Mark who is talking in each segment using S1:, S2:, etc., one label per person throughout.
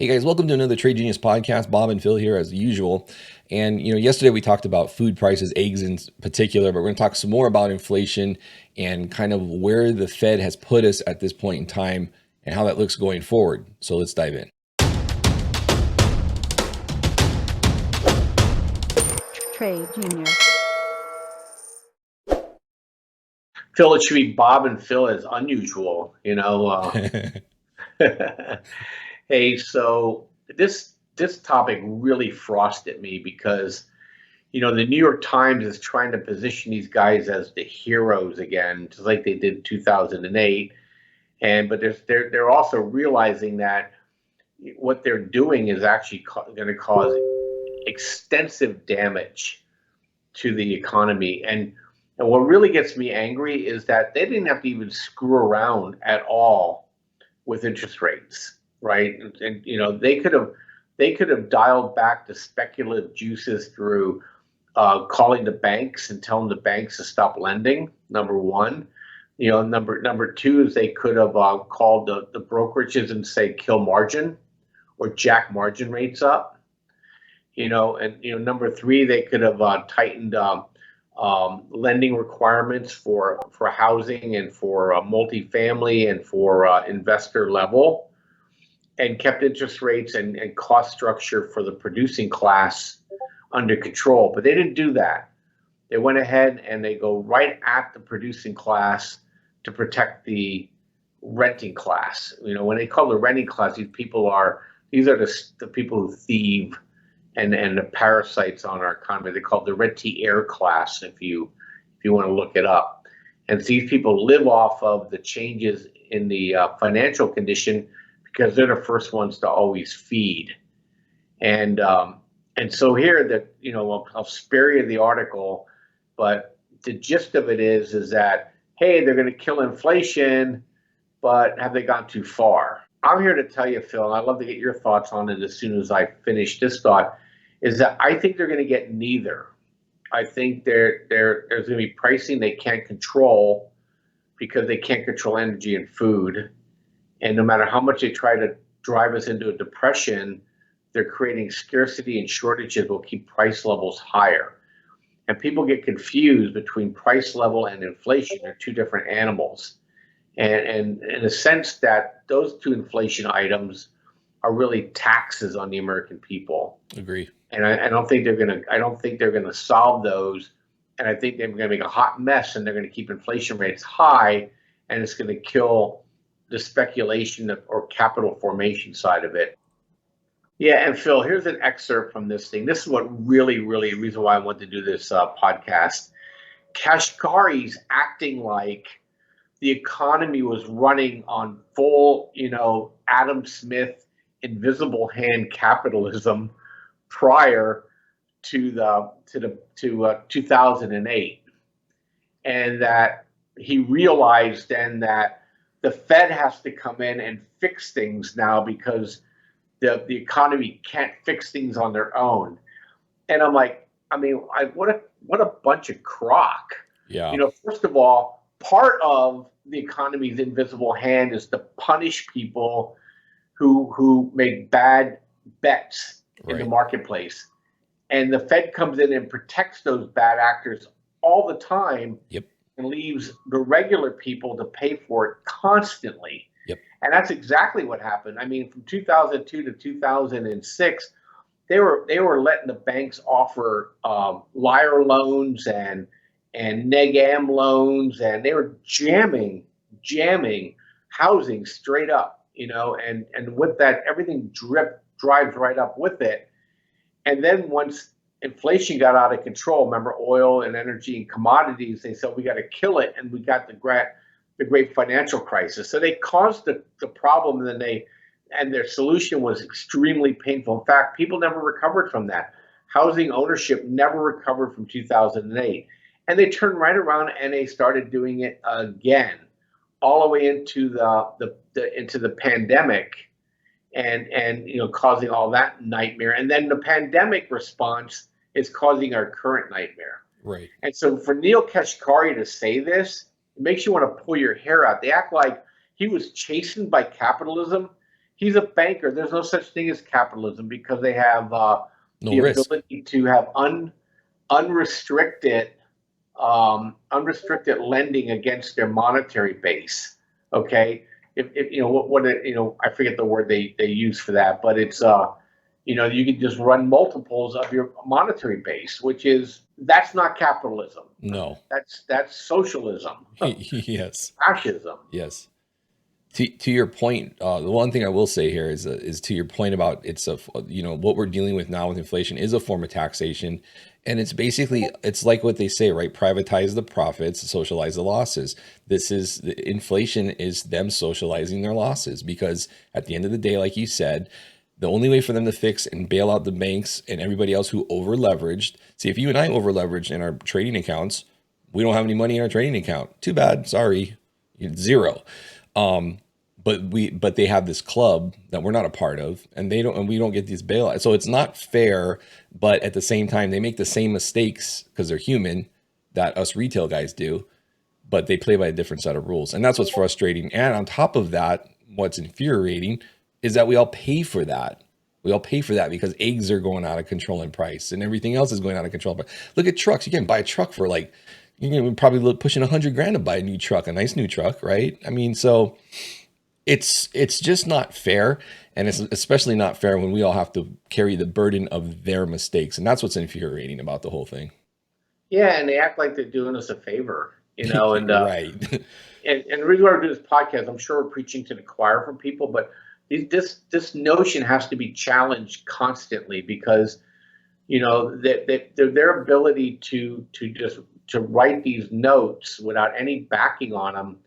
S1: Hey guys, welcome to another Trade Genius podcast. Bob and Phil here as usual. And yesterday we talked about food prices, eggs in particular, but we're going to talk some more about inflation and kind of where the Fed has put us at this point in time and how that looks going forward. So let's dive in.
S2: Trade Genius.
S3: Phil, it should be Bob and Phil as unusual, Hey, so this topic really frosted me because the New York Times is trying to position these guys as the heroes again, just like they did in 2008. But they're also realizing that what they're doing is actually going to cause extensive damage to the economy. And what really gets me angry is that they didn't have to even screw around at all with interest rates, right? And they could have dialed back the speculative juices through calling the banks and telling the banks to stop lending. Number one, number two is they could have called the brokerages and say kill margin or jack margin rates up. Number three, they could have tightened lending requirements for housing and for multifamily and for investor level, and kept interest rates and cost structure for the producing class under control. But they didn't do that. They went ahead and they go right at the producing class to protect the renting class. When they call the renting class, these are the people who thieve and the parasites on our economy. They call it the rentier class, if you want to look it up. And so these people live off of the changes in the financial condition because they're the first ones to always feed. And so here I'll spare you the article, but the gist of it is that, hey, they're going to kill inflation, but have they gone too far? I'm here to tell you, Phil, and I'd love to get your thoughts on it as soon as I finish this thought, is that I think they're going to get neither. I think there's going to be pricing they can't control because they can't control energy and food. And no matter how much they try to drive us into a depression, they're creating scarcity and shortages will keep price levels higher. And people get confused between price level and inflation. They're two different animals. And in a sense that those two inflation items are really taxes on the American people.
S1: Agree.
S3: And I don't think they're gonna solve those. And I think they're gonna make a hot mess, and they're gonna keep inflation rates high, and it's gonna kill the speculation or capital formation side of it. Yeah, and Phil, here's an excerpt from this thing. This is what really, really, the reason why I wanted to do this podcast. Kashkari's acting like the economy was running on full, Adam Smith invisible hand capitalism prior to 2008, and that he realized then that the Fed has to come in and fix things now because the economy can't fix things on their own. And I'm like, what a bunch of crock.
S1: Yeah.
S3: First of all, part of the economy's invisible hand is to punish people who make bad bets in the marketplace. And the Fed comes in and protects those bad actors all the time.
S1: Yep.
S3: And leaves the regular people to pay for it constantly.
S1: Yep.
S3: And that's exactly what happened. From 2002 to 2006, they were letting the banks offer liar loans and neg-am loans, and they were jamming housing straight up, and with that, everything drives right up with it. And then once inflation got out of control, remember oil and energy and commodities, they said we got to kill it, and we got the great financial crisis. So they caused the problem, and their solution was extremely painful. In fact, people never recovered from that. Housing ownership never recovered from 2008. And they turned right around and they started doing it again, all the way into the pandemic, and causing all that nightmare. And then the pandemic response is causing our current nightmare.
S1: Right.
S3: And so for Neil Kashkari to say this, it makes you want to pull your hair out. They act like he was chastened by capitalism. he's a banker. There's no such thing as capitalism because they have
S1: No
S3: the
S1: risk.
S3: ability to have unrestricted unrestricted lending against their monetary base. Okay, if you know what it, I forget the word they use for that, but it's you can just run multiples of your monetary base, that's not capitalism.
S1: No.
S3: That's socialism,
S1: Yes.
S3: fascism.
S1: Yes. To your point, the one thing I will say here is to your point about what we're dealing with now with inflation is a form of taxation, and it's like what they say, right? Privatize the profits, socialize the losses. Inflation is them socializing their losses because at the end of the day, like you said, the only way for them to fix and bail out the banks and everybody else who over leveraged. See, if you and I over leveraged in our trading accounts, we don't have any money in our trading account. Too bad. Sorry, zero. But they have this club that we're not a part of, and we don't get these bailouts. So it's not fair, but at the same time, they make the same mistakes because they're human that us retail guys do, but they play by a different set of rules. And that's what's frustrating. And on top of that, what's infuriating is that we all pay for that. We all pay for that because eggs are going out of control in price and everything else is going out of control. But look at trucks. You can buy a truck for probably pushing $100,000 to buy a new truck, a nice new truck, right? I mean, so it's just not fair, and it's especially not fair when we all have to carry the burden of their mistakes, and that's what's infuriating about the whole thing.
S3: Yeah, and they act like they're doing us a favor, and
S1: Right.
S3: and the reason why we're doing this podcast, I'm sure we're preaching to the choir for people, but this notion has to be challenged constantly because that their ability to write these notes without any backing on them,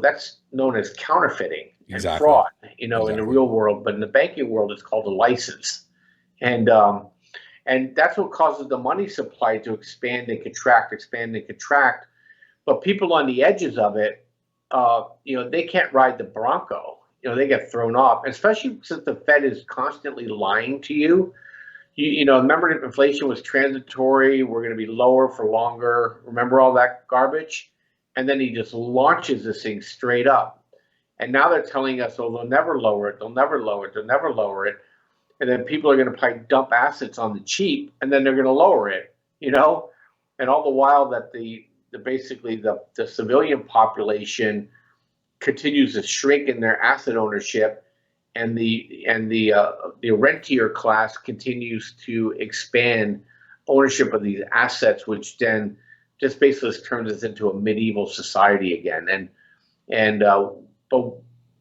S3: that's known as counterfeiting and
S1: Exactly.
S3: fraud, in the
S1: Exactly.
S3: real world, but in the banking world, it's called a license, and that's what causes the money supply to expand and contract. But people on the edges of it, they can't ride the Bronco. They get thrown off, especially since the Fed is constantly lying to you. Remember that inflation was transitory. We're going to be lower for longer. Remember all that garbage? And then he just launches this thing straight up. And now they're telling us, oh, they'll never lower it. They'll never lower it. They'll never lower it. And then people are going to probably dump assets on the cheap, and then they're going to lower it. And all the while that basically the civilian population continues to shrink in their asset ownership, and the rentier class continues to expand ownership of these assets, which then just basically turns us into a medieval society again. But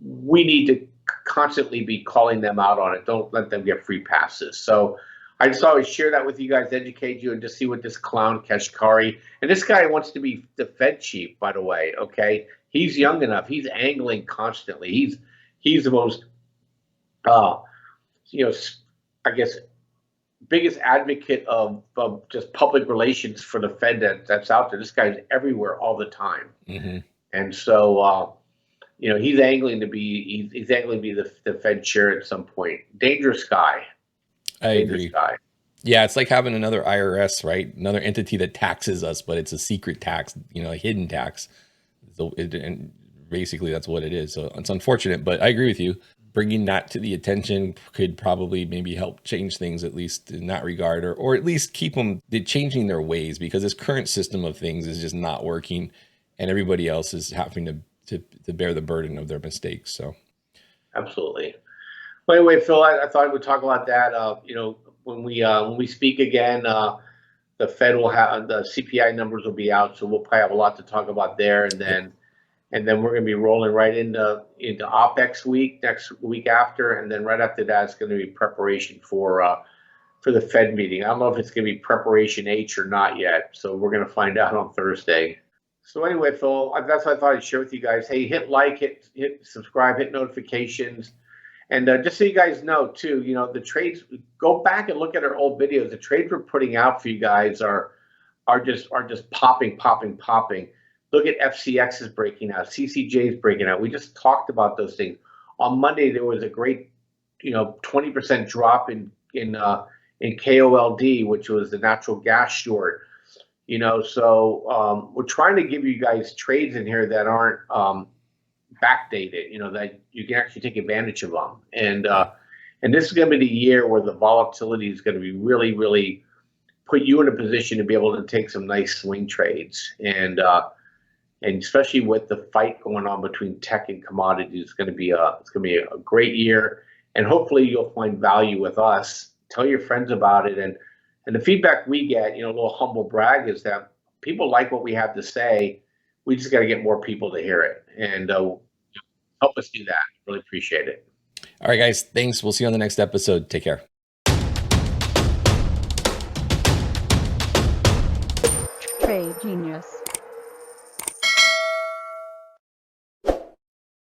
S3: we need to constantly be calling them out on it. Don't let them get free passes. So I just always share that with you guys, educate you, and just see what this clown Kashkari, and this guy wants to be the Fed chief, by the way. Okay, he's young enough. He's angling constantly. He's the most I guess biggest advocate of just public relations for the Fed that's out there. This guy's everywhere all the time, and so he's angling to be the Fed chair at some point. Dangerous guy.
S1: I agree. Yeah, it's like having another IRS, right? Another entity that taxes us, but it's a secret tax, a hidden tax. So and basically that's what it is. So it's unfortunate, but I agree with you. Bringing that to the attention could probably maybe help change things, at least in that regard, or at least keep them changing their ways, because this current system of things is just not working, and everybody else is having to bear the burden of their mistakes. So,
S3: absolutely. Well, anyway, Phil, I thought we'd talk about that. When we speak again, the Fed will have the CPI numbers will be out, so we'll probably have a lot to talk about there, and then we're going to be rolling right into OPEX week next week after, and then right after that, it's going to be preparation for the Fed meeting. I don't know if it's going to be preparation H or not yet, so we're going to find out on Thursday. So anyway, Phil, that's what I thought I'd share with you guys. Hey, hit like, hit subscribe, hit notifications. And just so you guys know, too, the trades, go back and look at our old videos. The trades we're putting out for you guys are just popping. Look at FCX is breaking out. CCJ is breaking out. We just talked about those things. On Monday, there was a great, 20% drop in KOLD, which was the natural gas short. So we're trying to give you guys trades in here that aren't backdated, that you can actually take advantage of them. And this is going to be the year where the volatility is going to be really, really put you in a position to be able to take some nice swing trades. And especially with the fight going on between tech and commodities, it's going to be a great year. And hopefully you'll find value with us. Tell your friends about it. And the feedback we get, a little humble brag, is that people like what we have to say. We just got to get more people to hear it, and help us do that. Really appreciate it.
S1: All right, guys. Thanks. We'll see you on the next episode. Take care.